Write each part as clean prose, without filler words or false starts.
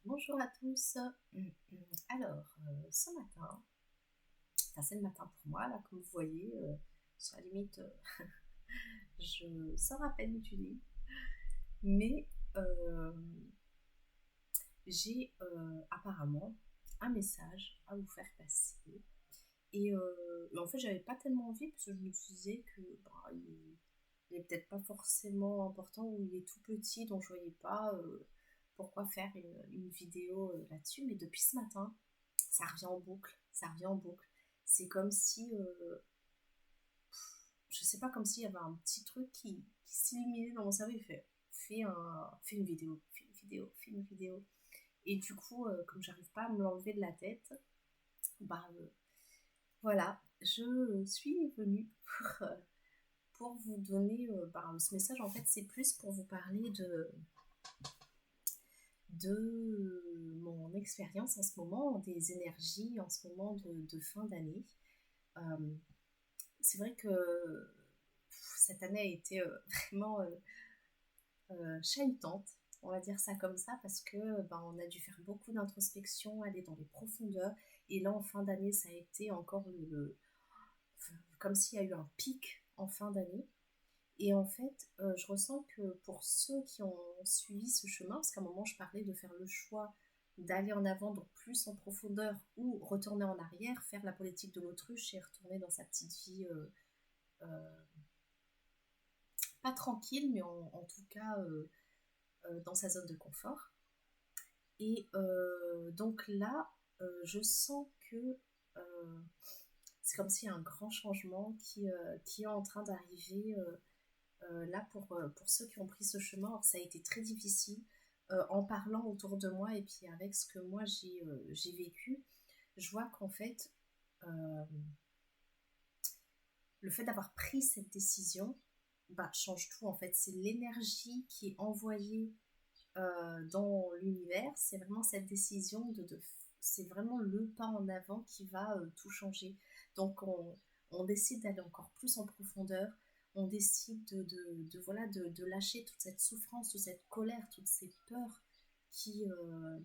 Bonjour à tous. Alors, ce matin, enfin c'est le matin pour moi, là, comme vous voyez, sur la limite, je sors à peine du lit, mais j'ai apparemment un message à vous faire passer. Et en fait, j'avais pas tellement envie parce que je me disais que il est peut-être pas forcément important ou il est tout petit, donc je voyais pas pourquoi faire une vidéo là-dessus. Mais depuis ce matin, ça revient en boucle, ça revient en boucle. C'est comme si, je sais pas, comme s'il y avait un petit truc qui s'illuminait dans mon cerveau. Il fait, fais une vidéo, fais une vidéo, fais une vidéo. Et du coup, comme j'arrive pas à me l'enlever de la tête, bah voilà, je suis venue pour vous donner ce message. En fait, c'est plus pour vous parler de mon expérience en ce moment, des énergies en ce moment de fin d'année. Euh, c'est vrai que cette année a été vraiment chahutante, on va dire ça comme ça, parce que on a dû faire beaucoup d'introspection, aller dans les profondeurs. Et là, en fin d'année, ça a été encore comme s'il y a eu un pic en fin d'année. Et en fait, je ressens que pour ceux qui ont suivi ce chemin, parce qu'à un moment je parlais de faire le choix d'aller en avant, donc plus en profondeur, ou retourner en arrière, faire la politique de l'autruche et retourner dans sa petite vie, pas tranquille, mais en tout cas dans sa zone de confort. Et donc là, je sens que c'est comme s'il y a un grand changement qui est en train d'arriver là pour ceux qui ont pris ce chemin. Alors, ça a été très difficile en parlant autour de moi et puis avec ce que moi j'ai vécu. Je vois qu'en fait, euh, le fait d'avoir pris cette décision change tout en fait. C'est l'énergie qui est envoyée dans l'univers. C'est vraiment cette décision c'est vraiment le pas en avant qui va tout changer. Donc on décide d'aller encore plus en profondeur. On décide voilà, de lâcher toute cette souffrance, toute cette colère, toutes ces peurs qui, euh,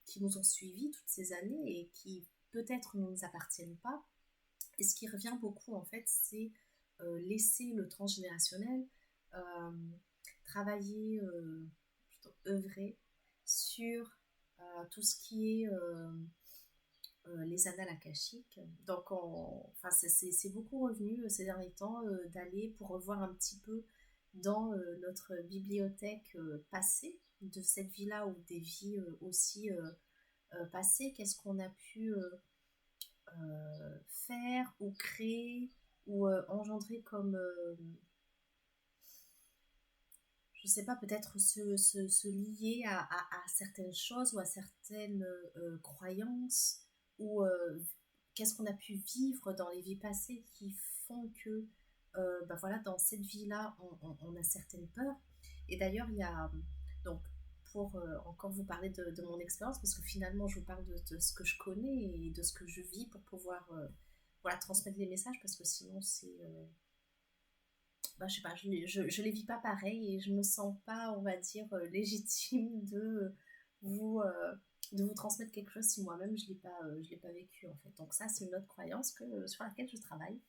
qui nous ont suivis toutes ces années et qui peut-être ne nous appartiennent pas. Et ce qui revient beaucoup en fait, c'est laisser le transgénérationnel, euh, travailler, plutôt œuvrer sur tout ce qui est les annales akashiques. Donc, enfin, c'est beaucoup revenu ces derniers temps d'aller pour revoir un petit peu dans notre bibliothèque passée, de cette vie-là ou des vies aussi passées, qu'est-ce qu'on a pu faire ou créer ou engendrer comme, je sais pas, peut-être se lier à certaines choses ou à certaines croyances ou qu'est-ce qu'on a pu vivre dans les vies passées qui font que voilà, dans cette vie-là, on a certaines peurs. Et d'ailleurs, il y a donc pour encore vous parler de mon expérience, parce que finalement, je vous parle de ce que je connais et de ce que je vis pour pouvoir voilà, transmettre les messages, parce que sinon, je sais pas, je les vis pas pareil et je me sens pas, on va dire, légitime vous, euh, de vous transmettre quelque chose si moi-même je l'ai pas vécu en fait. Donc ça, c'est une autre croyance sur laquelle je travaille.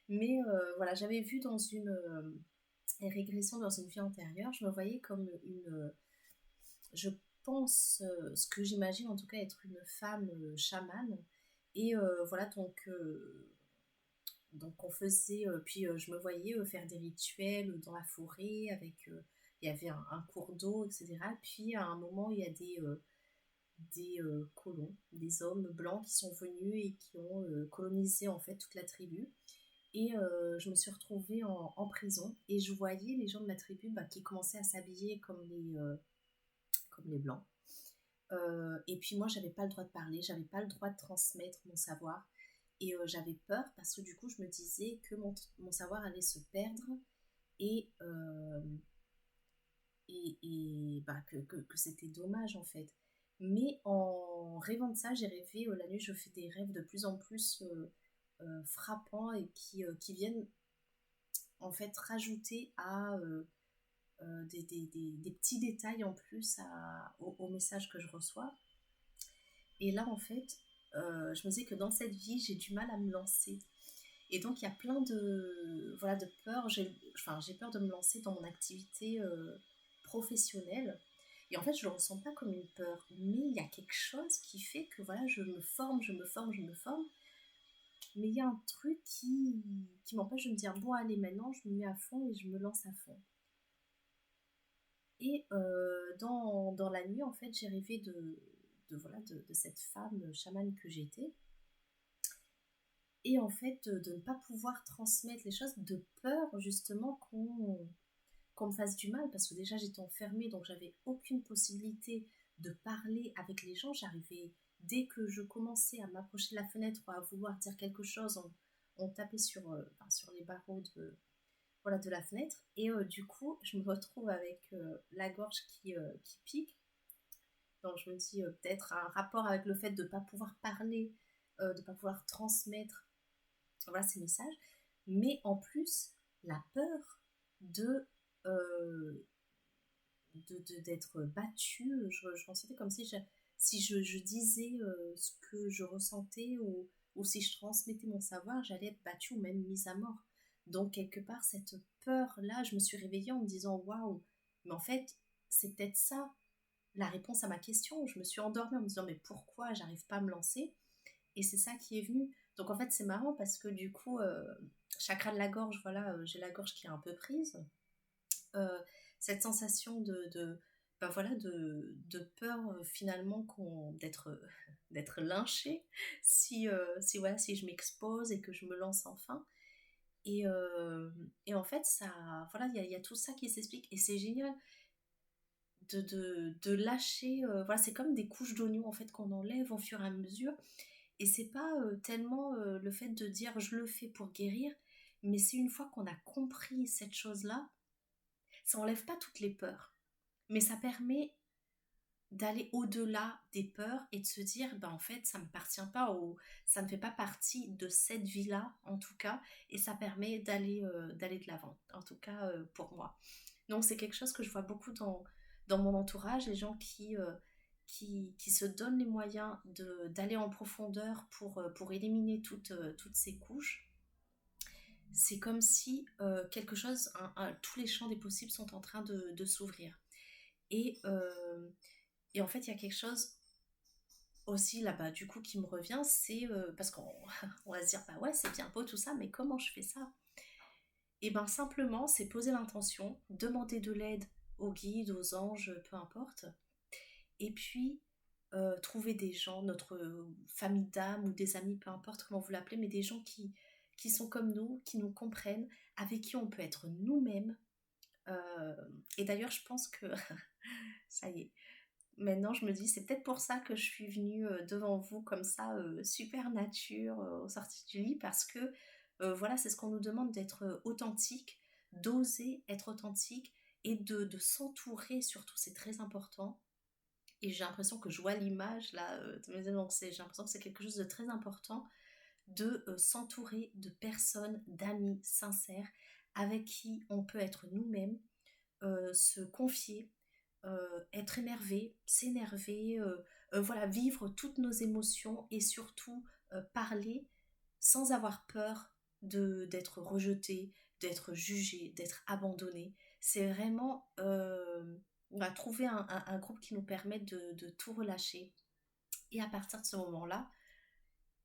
Mais voilà, j'avais vu dans une régression dans une vie antérieure, je me voyais comme je pense, ce que j'imagine en tout cas être une femme chamane. Et voilà, donc on faisait, puis je me voyais faire des rituels dans la forêt avec, il y avait un cours d'eau, etc. Puis à un moment, il y a des colons, des hommes blancs qui sont venus et qui ont colonisé en fait toute la tribu. Et je me suis retrouvée en prison et je voyais les gens de ma tribu qui commençaient à s'habiller comme les blancs. Et puis moi, j'avais pas le droit de parler, j'avais pas le droit de transmettre mon savoir. Et j'avais peur parce que du coup, je me disais que mon savoir allait se perdre et, euh, que c'était dommage en fait. Mais en rêvant de ça, j'ai rêvé la nuit, je fais des rêves de plus en plus frappants et qui viennent en fait rajouter à des petits détails en plus au aux messages que je reçois. Et là, en fait, je me disais que dans cette vie, j'ai du mal à me lancer. Et donc, il y a plein de peurs. J'ai peur de me lancer dans mon activité professionnelle. Et en fait, je ne le ressens pas comme une peur. Mais il y a quelque chose qui fait que voilà, je me forme, je me forme, je me forme. Mais il y a un truc qui m'empêche de me dire, bon, allez, maintenant, je me mets à fond et je me lance à fond. Et dans la nuit, en fait, j'ai rêvé de cette femme chamane que j'étais. Et en fait, de ne pas pouvoir transmettre les choses, de peur justement qu'on me fasse du mal, parce que déjà j'étais enfermée, donc j'avais aucune possibilité de parler avec les gens. J'arrivais, dès que je commençais à m'approcher de la fenêtre ou à vouloir dire quelque chose, on tapait sur les barreaux de la fenêtre. Et du coup, je me retrouve avec la gorge qui pique. Donc je me dis peut-être un rapport avec le fait de ne pas pouvoir parler, de ne pas pouvoir transmettre voilà ces messages, mais en plus la peur de euh, d'être battue. Je ressentais comme si je disais ce que je ressentais ou si je transmettais mon savoir, j'allais être battue ou même mise à mort. Donc quelque part cette peur là, je me suis réveillée en me disant waouh, mais en fait c'est peut-être ça la réponse à ma question. Je me suis endormie en me disant mais pourquoi j'arrive pas à me lancer, et c'est ça qui est venu. Donc en fait, c'est marrant parce que du coup, chakra de la gorge, voilà, j'ai la gorge qui est un peu prise. Euh, cette sensation ben voilà, de peur finalement d'être lynchée voilà, si je m'expose et que je me lance enfin. Et en fait, ça, voilà, il y a tout ça qui s'explique et c'est génial de lâcher. Voilà, c'est comme des couches d'oignons en fait qu'on enlève au fur et à mesure. Et c'est pas tellement le fait de dire je le fais pour guérir, mais c'est une fois qu'on a compris cette chose-là, ça enlève pas toutes les peurs, mais ça permet d'aller au-delà des peurs et de se dire ben en fait ça me appartient pas ou ça ne fait pas partie de cette vie-là en tout cas, et ça permet d'aller de l'avant en tout cas pour moi. Donc c'est quelque chose que je vois beaucoup dans mon entourage, les gens qui se donnent les moyens d'aller en profondeur pour éliminer toutes ces couches. C'est comme si quelque chose, tous les champs des possibles sont en train de s'ouvrir. Et, euh, et en fait, il y a quelque chose aussi là-bas, du coup, qui me revient, c'est parce qu'on on va se dire, bah ouais, c'est bien beau tout ça, mais comment je fais ça? Et bien simplement, c'est poser l'intention, demander de l'aide aux guides, aux anges, peu importe, et puis trouver des gens, notre famille d'âme ou des amis, peu importe comment vous l'appelez, mais des gens qui sont comme nous, qui nous comprennent, avec qui on peut être nous-mêmes. Euh, et d'ailleurs, je pense que ça y est. Maintenant, je me dis, c'est peut-être pour ça que je suis venue devant vous comme ça, super nature, aux sorties du lit, parce que voilà, c'est ce qu'on nous demande d'être authentique, d'oser être authentique et de s'entourer surtout, c'est très important. Et j'ai l'impression que je vois l'image là de mes énoncés, j'ai l'impression que c'est quelque chose de très important de s'entourer de personnes, d'amis sincères avec qui on peut être nous-mêmes, se confier, être énervé, s'énerver, voilà, vivre toutes nos émotions et surtout parler sans avoir peur d'être rejeté, d'être jugé, d'être abandonné. C'est vraiment on va trouver un groupe qui nous permet de tout relâcher. Et à partir de ce moment-là,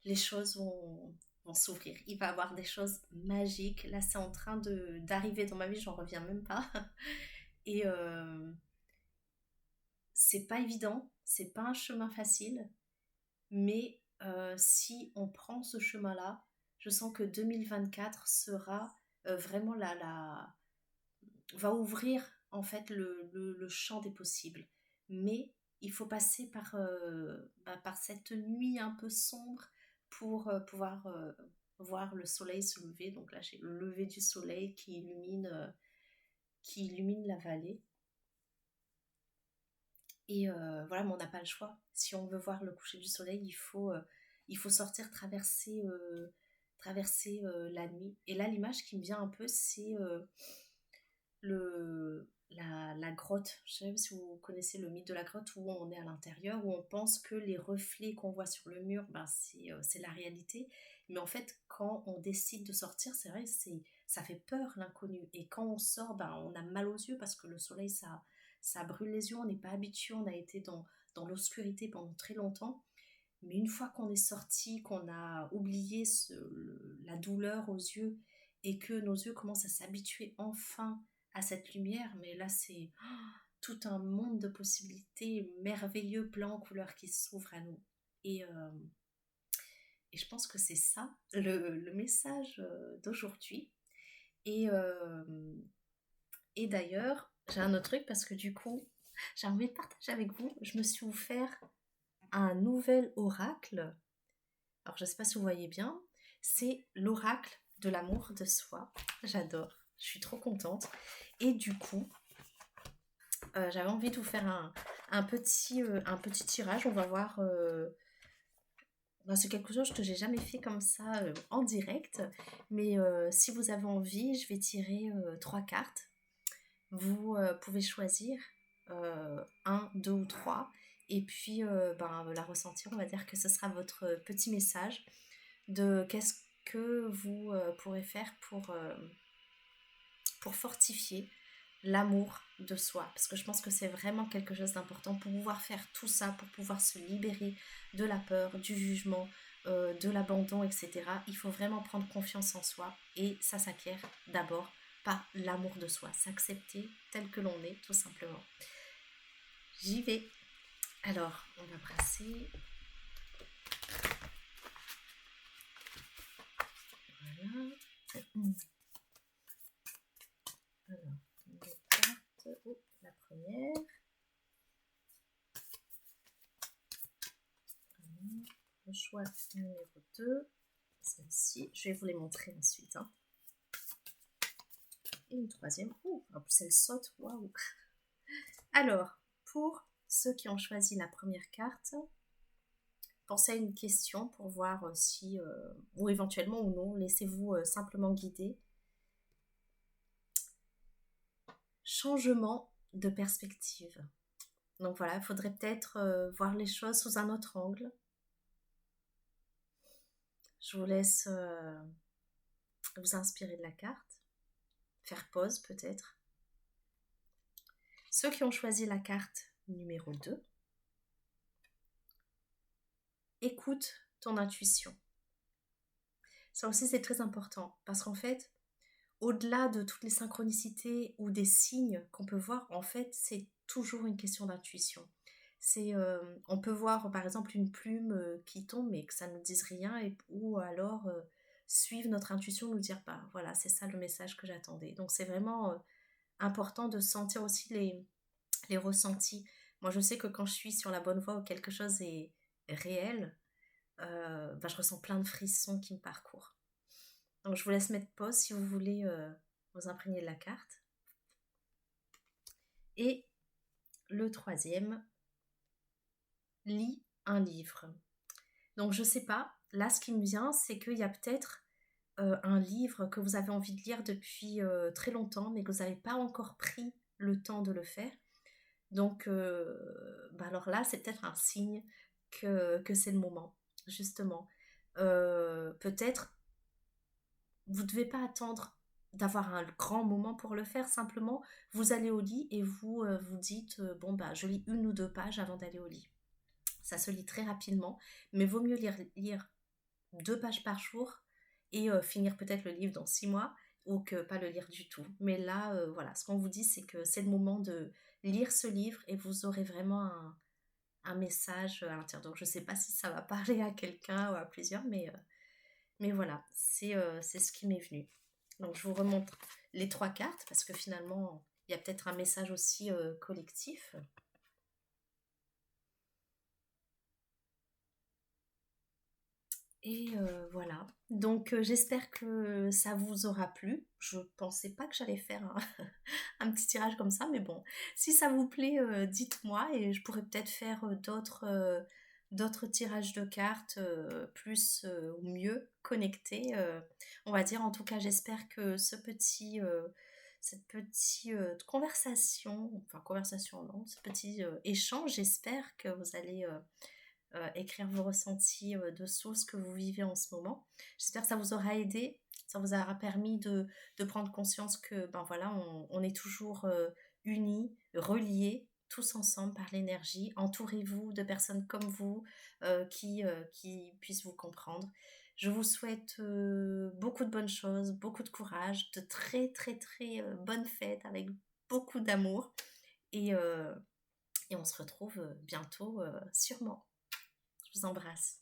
les choses vont s'ouvrir. Il va y avoir des choses magiques. Là, c'est en train d'arriver dans ma vie, j'en reviens même pas. Et c'est pas évident, c'est pas un chemin facile, mais si on prend ce chemin-là, je sens que 2024 sera vraiment va ouvrir en fait le champ des possibles. Mais il faut passer par cette nuit un peu sombre pour pouvoir voir le soleil se lever. Donc là, j'ai le lever du soleil qui illumine la vallée. Et voilà, mais on n'a pas le choix. Si on veut voir le coucher du soleil, il faut sortir, traverser la nuit. Et là, l'image qui me vient un peu, c'est la grotte. Je ne sais pas si vous connaissez le mythe de la grotte où on est à l'intérieur, où on pense que les reflets qu'on voit sur le mur, ben c'est la réalité. Mais en fait, quand on décide de sortir, c'est vrai, ça fait peur l'inconnu. Et quand on sort, ben, on a mal aux yeux parce que le soleil, ça brûle les yeux. On n'est pas habitué, on a été dans l'obscurité pendant très longtemps. Mais une fois qu'on est sorti, qu'on a oublié la douleur aux yeux et que nos yeux commencent à s'habituer enfin à cette lumière, mais là c'est tout un monde de possibilités merveilleux, plein en couleurs qui s'ouvre à nous. Et, euh, et je pense que c'est ça le message d'aujourd'hui. Et, euh, et d'ailleurs, j'ai un autre truc parce que du coup, j'ai envie de partager avec vous. Je me suis offert un nouvel oracle. Alors, je ne sais pas si vous voyez bien. C'est l'oracle de l'amour de soi. J'adore. Je suis trop contente. Et du coup, j'avais envie de vous faire un petit tirage. On va voir. C'est quelque chose que j'ai jamais fait comme ça en direct. Mais si vous avez envie, je vais tirer 3 cartes. Vous pouvez choisir un, deux ou trois. Et puis la ressentir, on va dire que ce sera votre petit message de qu'est-ce que vous pourrez faire pour fortifier l'amour de soi. Parce que je pense que c'est vraiment quelque chose d'important pour pouvoir faire tout ça, pour pouvoir se libérer de la peur, du jugement, de l'abandon, etc. Il faut vraiment prendre confiance en soi et ça s'acquiert d'abord par l'amour de soi, s'accepter tel que l'on est, tout simplement. J'y vais. Alors, on va brasser. Voilà. Alors, les cartes. Oh, la première. Le choix numéro 2. Celle-ci. Je vais vous les montrer ensuite. Hein. Et une troisième. Oh, en plus elle saute. Waouh. Alors, pour ceux qui ont choisi la première carte, pensez à une question pour voir si, ou éventuellement ou non, laissez-vous simplement guider. Changement de perspective. Donc voilà, il faudrait peut-être voir les choses sous un autre angle. Je vous laisse vous inspirer de la carte, faire pause peut-être. Ceux qui ont choisi la carte numéro 2, écoute ton intuition. Ça aussi c'est très important parce qu'en fait, au-delà de toutes les synchronicités ou des signes qu'on peut voir, en fait c'est toujours une question d'intuition. On peut voir par exemple une plume qui tombe mais que ça ne nous dise rien ou alors suivre notre intuition, nous dire bah voilà c'est ça le message que j'attendais. Donc c'est vraiment important de sentir aussi les ressentis. Moi je sais que quand je suis sur la bonne voie ou quelque chose est réel, je ressens plein de frissons qui me parcourent. Donc je vous laisse mettre pause si vous voulez vous imprégner de la carte. Et le troisième, lis un livre. Donc je sais pas, là ce qui me vient c'est qu'il y a peut-être un livre que vous avez envie de lire depuis très longtemps mais que vous n'avez pas encore pris le temps de le faire. Donc alors là c'est peut-être un signe que c'est le moment, justement. Peut-être vous ne devez pas attendre d'avoir un grand moment pour le faire, simplement vous allez au lit et vous vous dites je lis 1 ou 2 pages avant d'aller au lit. Ça se lit très rapidement, mais vaut mieux lire 2 pages par jour et finir peut-être le livre dans 6 mois ou que pas le lire du tout. Mais là, voilà, ce qu'on vous dit, c'est que c'est le moment de lire ce livre et vous aurez vraiment un message à l'intérieur. Donc je ne sais pas si ça va parler à quelqu'un ou à plusieurs, mais voilà, c'est ce qui m'est venu. Donc je vous remontre les 3 cartes parce que finalement, il y a peut-être un message aussi collectif. Et voilà. Donc j'espère que ça vous aura plu. Je pensais pas que j'allais faire un petit tirage comme ça, mais bon, si ça vous plaît, dites-moi et je pourrais peut-être faire d'autres tirages de cartes plus ou mieux connectés. On va dire, en tout cas, j'espère que cette petite conversation, enfin conversation non, ce petit échange. J'espère que vous allez écrire vos ressentis dessous ce que vous vivez en ce moment. J'espère que ça vous aura aidé, ça vous aura permis de prendre conscience que ben voilà, on est toujours unis, reliés, tous ensemble par l'énergie. Entourez-vous de personnes comme vous qui puissent vous comprendre. Je vous souhaite beaucoup de bonnes choses, beaucoup de courage, de très très très bonnes fêtes avec beaucoup d'amour et, euh, et on se retrouve bientôt sûrement. Je vous embrasse.